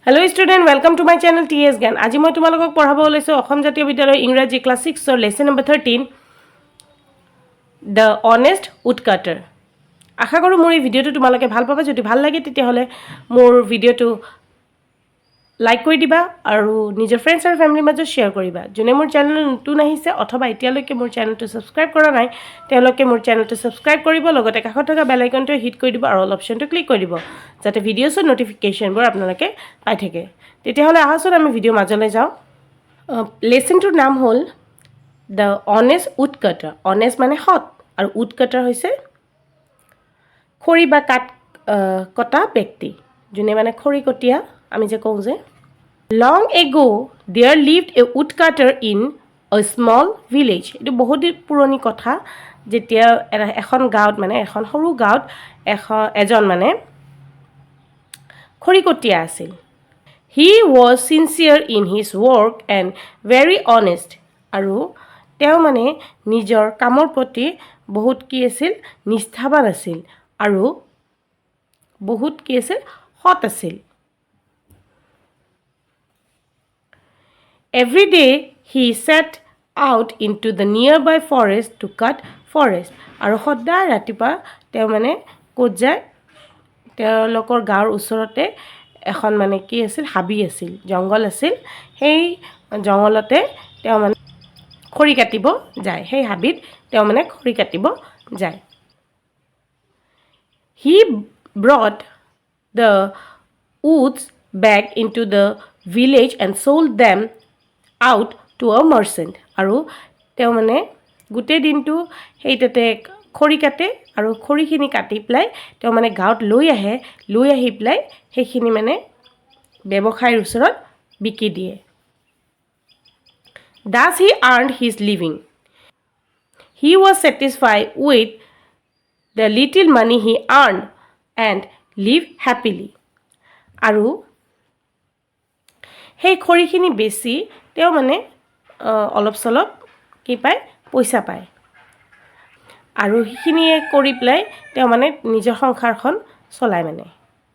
Hello student, welcome to my channel TS Gyan. আজি মই তোমালোকক পঢ়াব ওলাইছো অসম জাতীয় বিদ্যালয় ইংৰাজী ক্লাছ 6 ৰ lesson number 13 The Honest Woodcutter. আশা কৰো মোৰ এই ভিডিওটো তোমালোকে ভাল পাবা। যদি ভাল লাগে তেতিয়া হলে মোৰ ভিডিওটো লাইক কৰি দিবা আৰু নিজৰ ফ্ৰেণ্ডছ আৰু ফ্যামিলিৰ মাজত শেয়াৰ কৰিবা। যোনে মোৰ চেনেল নতুন আহিছে অথবা এতিয়ালৈকে মোৰ চেনেলটো সাবস্ক্ৰাইব কৰা নাই তেওঁলোকে মোৰ চেনেলটো সাবস্ক্ৰাইব কৰিব লগতে কাষত থকা বেল আইকনটো হিট কৰি দিব আৰু অল অপচনটো ক্লিক কৰি দিব যাতে ভিডিওছৰ নোটিফিকেশনবোৰ আপোনালোকে পাই থাকে। তেতিয়া হলে আহাচোন আমি ভিডিও মাজলৈ যাওঁ। লেসনটোৰ নাম হ'ল The Honest Woodcutter. Honest মানে সৎ আৰু woodcutter হৈছে খৰি বা কাঠ কটা ব্যক্তি যোনে মানে খৰি কটীয়া আমি যে কওঁ যে Long ago there lived a woodcutter in a small village. এটো বহুত পুৰণি কথা যেতিয়া এখন গাঁৱত মানে এখন সৰু গাঁৱত এজন মানে খৰি কটীয়া আছিল। He was sincere in his work and very honest. আৰু তেওঁ মানে নিজৰ কামৰ প্ৰতি বহুত কি আছিল নিষ্ঠাবান আছিল আৰু বহুত কি আছিল সৎ আছিল। Every day he set out into the nearby forest to cut forest. আৰু সদায় ৰাতিপুৱা তেওঁ মানে ক'ত যায় তেওঁলোকৰ গাঁৱৰ ওচৰতে এখন মানে কি আছিল হাবি আছিল জংগল আছিল সেই জংগলতে তেওঁ মানে খৰি কাটিব যায় সেই হাবিত তেওঁ মানে খৰি কাটিব যায়। He brought the woods back into the village and sold them out to a merchant. আৰু তেওঁ মানে গোটেই দিনটো সেইটাতে খৰি কাটে আৰু খৰিখিনি কাটি পেলাই তেওঁ মানে গাঁৱত লৈ আহি পেলাই সেইখিনি মানে ব্যৱসায়ৰ ওচৰত বিকি দিয়ে। Thus he earned his living. He was satisfied with the little money he earned and lived happily. আৰু সেই খৰিখিনি বেছি তেওঁ মানে অলপ চলপ কি পায় পইচা পায় আৰু সেইখিনিয়ে কৰি পেলাই তেওঁ মানে নিজৰ সংসাৰখন চলায় মানে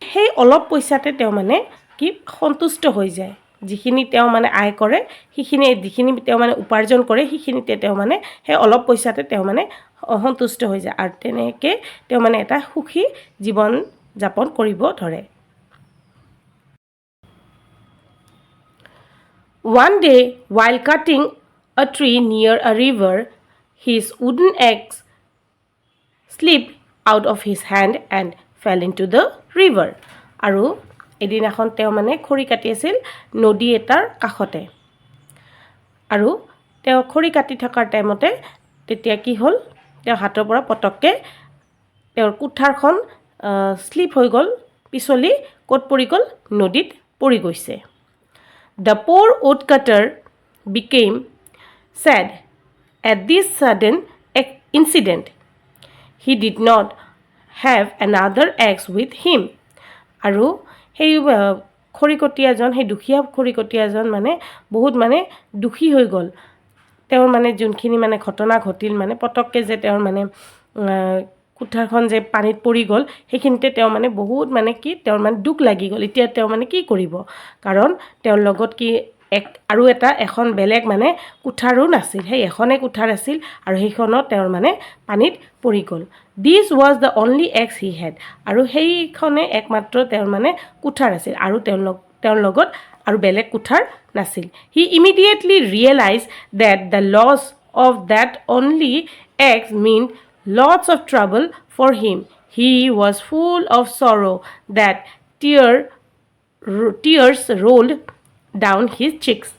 সেই অলপ পইচাতে তেওঁ মানে কি সন্তুষ্ট হৈ যায় যিখিনি তেওঁ মানে আয় কৰে সেইখিনি যিখিনি তেওঁ মানে উপাৰ্জন কৰে সেইখিনিতে তেওঁ মানে সেই অলপ পইচাতে তেওঁ মানে সন্তুষ্ট হৈ যায় আৰু তেনেকে তেওঁ মানে এটা সুখী জীৱন যাপন কৰিব ধৰে। One day while cutting a tree near a river his wooden axe slipped out of his hand and fell into the river. আৰু এদিনাখন তেওঁ মানে খৰি কাটি আছিল নদী এটাৰ কাষতে আৰু তেওঁ খৰি কাটি থকাৰ টাইমতে তেতিয়া কি হ'ল তেওঁ হাতৰ পৰা পটককে তেওঁৰ কুঠাৰখন স্লিপ হৈ গ'ল পিছলি ক'ত পৰি গ'ল নদীত পৰি গৈছে। The poor woodcutter became sad at this sudden incident. He did not have another axe with him. আৰু সেই খৰিকটীয়াজন সেই দুখীয়া খৰিকটীয়াজন মানে বহুত মানে দুখী হৈ গ'ল তেওঁৰ মানে যোনখিনি মানে ঘটনা ঘটিল মানে পটককে যে তেওঁৰ মানে কুঠাৰখন যে পানীত পৰি গ'ল সেইখিনিতে তেওঁ মানে বহুত মানে কি তেওঁৰ মানে দুখ লাগি গ'ল এতিয়া তেওঁ মানে কি কৰিব কাৰণ তেওঁৰ লগত কি আৰু এটা এখন বেলেগ মানে কুঠাৰো নাছিল সেই এখনে কুঠাৰ আছিল আৰু সেইখনত তেওঁৰ মানে পানীত পৰি গ'ল। This was the only axe he had. আৰু সেইখনে একমাত্ৰ তেওঁৰ মানে কুঠাৰ আছিল আৰু তেওঁৰ লগত আৰু বেলেগ কুঠাৰ নাছিল। He immediately realized that the loss of that only axe meant lots of trouble for him. He was full of sorrow that tears rolled down his cheeks.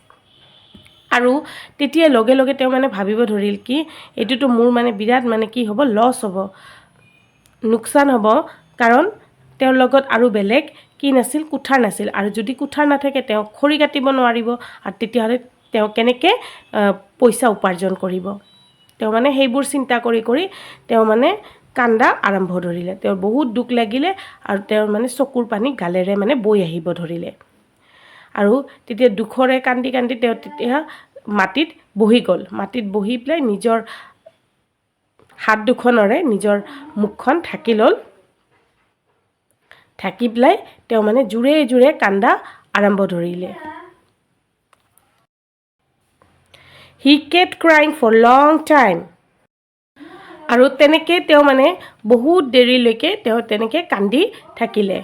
আৰু তেতিয়া লগে লগে তেওঁ মানে ভাবিব ধৰিল কি এটোটো মোৰ মানে বিৰাট মানে কি হ'ব লছ হ'ব নুকসান হ'ব কাৰণ তেওঁৰ লগত আৰু বেলেগ কি নাছিল কুঠাৰ নাছিল আৰু যদি কুঠাৰ নাথাকে তেওঁ খৰি কাটিব নোৱাৰিব আৰু তেতিয়াহ'লে তেওঁ কেনেকৈ পইচা উপাৰ্জন কৰিব তেওঁ মানে সেইবোৰ চিন্তা কৰি তেওঁ মানে কান্দা আৰম্ভ ধৰিলে তেওঁৰ বহুত দুখ লাগিলে আৰু তেওঁৰ মানে চকুৰ পানী গালেৰে মানে বৈ আহিব ধৰিলে আৰু তেতিয়া দুখৰে কান্দি কান্দি তেওঁ তেতিয়া মাটিত বহি গ'ল মাটিত বহি পেলাই নিজৰ হাত দুখনৰে নিজৰ মুখখন ঢাকি পেলাই তেওঁ মানে জোৰে জোৰে কান্দা আৰম্ভ ধৰিলে। He kept crying for long time. আৰু তেনেকৈ তেওঁ মানে বহুত দেৰিলৈকে তেওঁ তেনেকৈ কান্দি থাকিলে।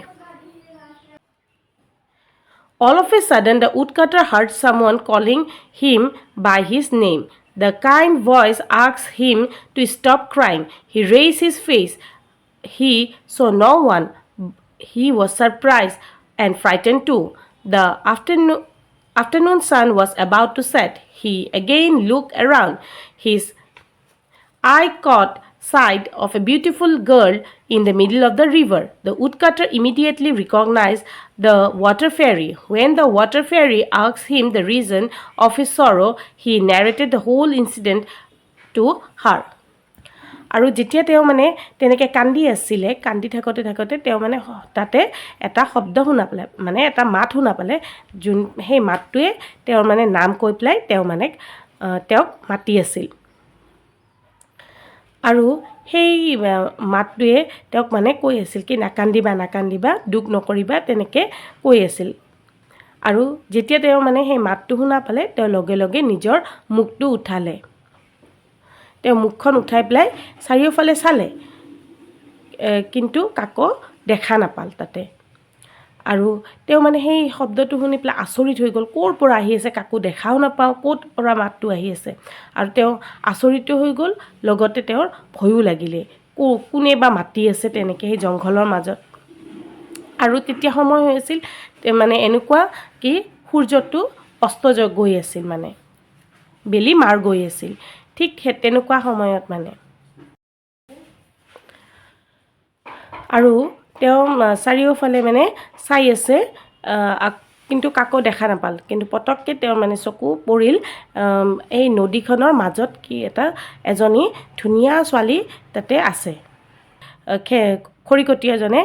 All of a sudden, the woodcutter heard someone calling him by his name. The kind voice asked him to stop crying. He raised his face. He saw no one. He was surprised and frightened too. The afternoon sun was about to set. He again looked around. His eye caught sight of a beautiful girl in the middle of the river. The woodcutter immediately recognized the water fairy. When the water fairy asked him the reason of his sorrow, he narrated the whole incident to her. আৰু যেতিয়া তেওঁ মানে তেনেকৈ কান্দি আছিলে, কান্দি থাকোঁতে থাকোঁতে তেওঁ মানে তাতে এটা শব্দ শুনা পালে, মানে এটা মাত শুনা পালে, যোন সেই মাতটোৱে তেওঁৰ মানে নাম কৈ পেলাই তেওঁ মানে তেওঁক মাতি আছিল। আৰু সেই মাতটোৱে তেওঁক মানে কৈ আছিল কি নাকান্দিবা নাকান্দিবা, দুখ নকৰিবা, তেনেকৈ কৈ আছিল। আৰু যেতিয়া তেওঁ মানে সেই মাতটো শুনা পালে, তেওঁ লগে লগে নিজৰ মুখটো উঠালে। তেওঁ মুখখন উঠাই পেলাই চাৰিওফালে চালে, কিন্তু কাকো দেখা নাপাল তাতে। আৰু তেওঁ মানে সেই শব্দটো শুনি পেলাই আচৰিত হৈ গ'ল, ক'ৰ পৰা আহি আছে, কাকো দেখাও নাপাওঁ, ক'ত পৰা মাতটো আহি আছে। আৰু তেওঁ আচৰিত হৈ গ'ল, লগতে তেওঁৰ ভয়ো লাগিলে, কোনে বা মাতি আছে তেনেকৈ সেই জংঘলৰ মাজত। আৰু তেতিয়া সময় হৈ আছিল মানে এনেকুৱা কি সূৰ্যটো অস্ত গৈ আছিল, মানে বেলি মাৰ গৈ আছিল, ঠিক তেনেকুৱা সময়ত মানে। আৰু তেওঁ চাৰিওফালে মানে চাই আছে, কিন্তু কাকো দেখা নাপাল। কিন্তু পটককৈ তেওঁৰ মানে চকু পৰিল এই নদীখনৰ মাজত কি এজনী ধুনীয়া ছোৱালী তাতে আছে। খৰিকটীয়াজনে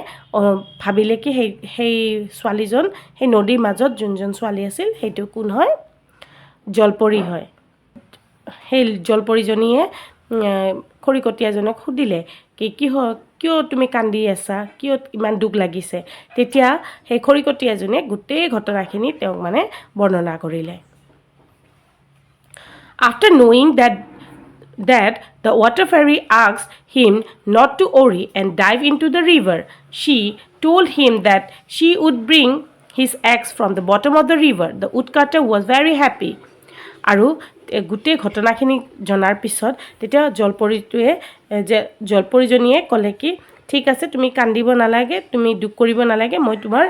ভাবিলে কি সেই ছোৱালীজন, সেই নদীৰ মাজত যোনজন ছোৱালী আছিল সেইটো কোন হয়, জলপৰী হয়। সেই জলপৰীজনীয়ে খৰিকটীয়াজনক সুধিলে কি কিয় তুমি কান্দি আছা, কিয় ইমান দুখ লাগিছে। তেতিয়া সেই খৰিকটীয়াজনে গোটেই ঘটনাখিনি তেওঁক মানে বৰ্ণনা কৰিলে। After knowing that the water fairy asked him not to worry and dive into the river, she told him that she would bring his axe from the bottom of the river. The woodcutter was very happy. আৰু গোটেই ঘটনাখিনি জনাৰ পিছত তেতিয়া জলপৰীজনীয়ে ক'লে কি ঠিক আছে, তুমি কান্দিব নালাগে, তুমি দুখ কৰিব নালাগে, মই তোমাৰ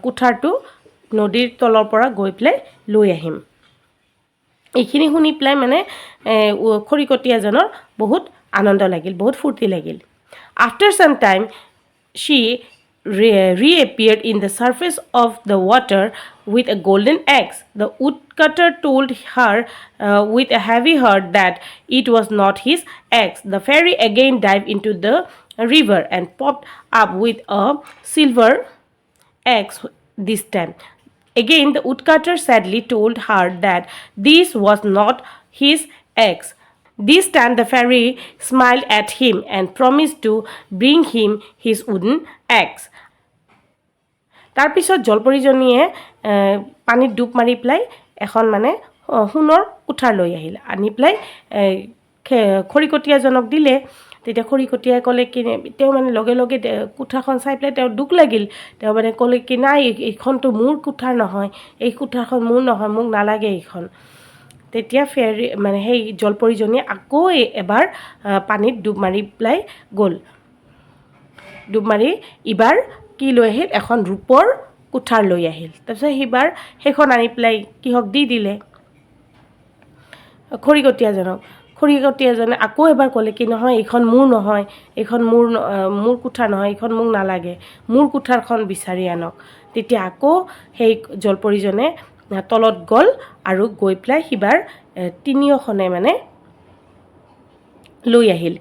কুঠাৰটো নদীৰ তলৰ পৰা গৈ পেলাই লৈ আহিম। এইখিনি শুনি পেলাই মানে খৰিকটীয়াজনৰ বহুত আনন্দ লাগিল, বহুত ফূৰ্তি লাগিল। After some time, she reappeared in the surface of the water with a golden axe. The woodcutter told her with a heavy heart that it was not his axe. The fairy again dived into the river and popped up with a silver axe this time. Again, the woodcutter sadly told her that this was not his axe. This time the fairy smiled at him and promised to bring him his wooden axe. তাৰপিছত জলপৰীজনীয়ে পানীত ডুব মাৰি পেলাই এখন মানে সোণৰ কুঠাৰ লৈ আহিল, আনি পেলাই খৰিকটীয়াজনক দিলে। তেতিয়া খৰিকটীয়াই ক'লে কি, তেওঁ মানে লগে লগে কুঠাৰখন চাই পেলাই তেওঁৰ দুখ লাগিল। তেওঁ মানে ক'লে কি নাই, এইখনতো মোৰ কুঠাৰ নহয়, এই কুঠাৰখন মোৰ নহয়, মোক নালাগে এইখন। তেতিয়া ফেৰী মানে সেই জলপৰীজনীয়ে আকৌ এবাৰ পানীত ডুব মাৰি পেলাই গ'ল। ডুব মাৰি ইবাৰ কি লৈ আহিল, এখন ৰূপৰ কুঠাৰ লৈ আহিল। তাৰপিছত সিবাৰ সেইখন আনি পেলাই কিহক দি দিলে, খৰিকটীয়াজনক। খৰিকটীয়াজনে আকৌ এবাৰ ক'লে কি নহয়, এইখন মোৰ নহয়, এইখন মোৰ কুঠাৰ নহয়, এইখন মোক নালাগে, মোৰ কুঠাৰখন বিচাৰি আনক। তেতিয়া আকৌ সেই জলপৰীজনে তলত গ'ল আৰু গৈ পেলাই সিবাৰ তিনিওখনে মানে লৈ আহিল,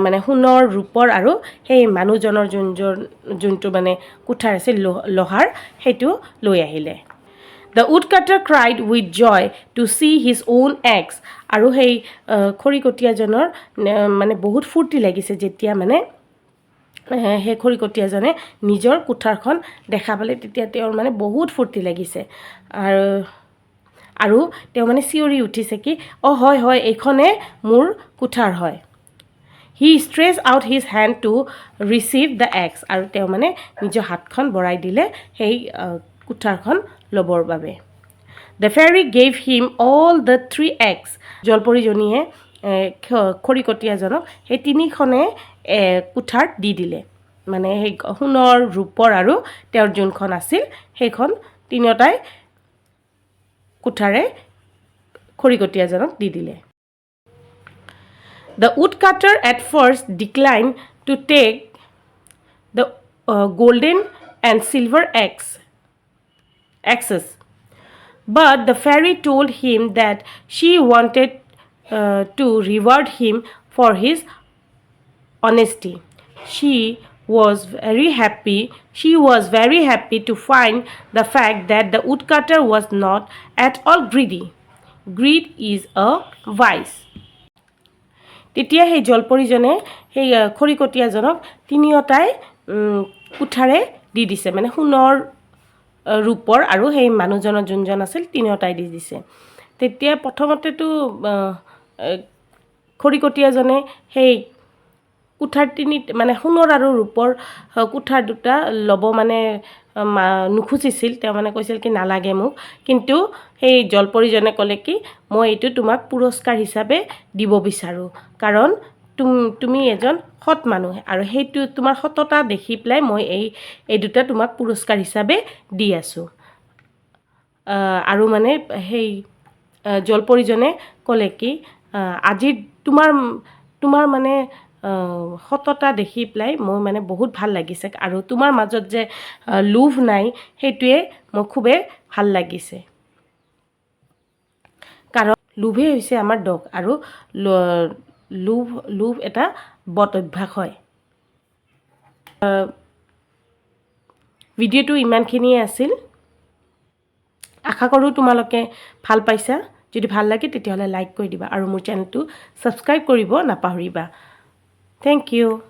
মানে সোণৰ, ৰূপৰ আৰু সেই মানুহজনৰ যোনটো মানে কুঠাৰ আছিল লোহাৰ, সেইটো লৈ আহিলে। The woodcutter cried with joy to see his own axe. আৰু সেই খৰিকটীয়াজনৰ মানে বহুত ফূৰ্তি লাগিছে যেতিয়া মানে সেই খৰিকটীয়াজনে নিজৰ কুঠাৰখন দেখা পালে তেতিয়া তেওঁৰ মানে বহুত ফূৰ্তি লাগিছে আৰু তেওঁ মানে চিঞৰি উঠিছে কি হয় হয় এইখনে মোৰ কুঠাৰ হয় he stretch out his hand to receive the axe আৰু তেওঁ মানে নিজৰ হাতখন বঢ়াই দিলে সেই কুঠাৰখন ল'বৰ বাবে the ferry gave him all the 3 eggs জলপৰীজনীয়ে খৰিকটীয়াজনক সেই তিনিখনে কুঠাৰ দি দিলে মানে সেই সোণৰ ৰূপৰ আৰু তেওঁৰ যোনখন আছিল সেইখন তিনিওটাই কুঠাৰে খৰিকটীয়াজনক দি দিলে The woodcutter at first declined to take the golden and silver axes, but the fairy told him that she wanted to reward him for his honesty. She was very happy to find the fact that the woodcutter was not at all greedy. Greed is a vice. তেতিয়া সেই জলপৰীজনে সেই খৰিকটীয়াজনক তিনিওটাই কুঠাৰে দি দিছে মানে সোণৰ ৰূপৰ আৰু সেই মানুহজনৰ যোনজন আছিল তিনিওটাই দি দিছে তেতিয়া প্ৰথমতেতো খৰিকটীয়াজনে সেই কুঠাৰ তিনি মানে সোণৰ আৰু ৰূপৰ কুঠাৰ দুটা ল'ব মানে নুখুজিছিল তেওঁ মানে কৈছিল কি নালাগে মোক কিন্তু সেই জলপৰীজনে ক'লে কি মই এইটো তোমাক পুৰস্কাৰ হিচাপে দিব বিচাৰোঁ কাৰণ তুমি এজন সৎ মানুহ আৰু সেইটো তোমাৰ সততা দেখি পেলাই মই এই দুটা তোমাক পুৰস্কাৰ হিচাপে দি আছোঁ আৰু মানে সেই জলপৰীজনে ক'লে কি আজি তোমাৰ মানে সততা দেখি পেলাই মই মানে বহুত ভাল লাগিছে আৰু তোমাৰ মাজত যে লোভ নাই সেইটোৱে মোক খুবেই ভাল লাগিছে কাৰণ লোভে হৈছে আমাৰ দোষ আৰু লোভ এটা বদ অভ্যাস হয় ভিডিঅ'টো ইমানখিনিয়ে আছিল আশা কৰোঁ তোমালোকে ভাল পাইছা যদি ভাল লাগে তেতিয়াহ'লে লাইক কৰি দিবা আৰু মোৰ চেনেলটো ছাবস্ক্ৰাইব কৰিব নাপাহৰিবা Thank you.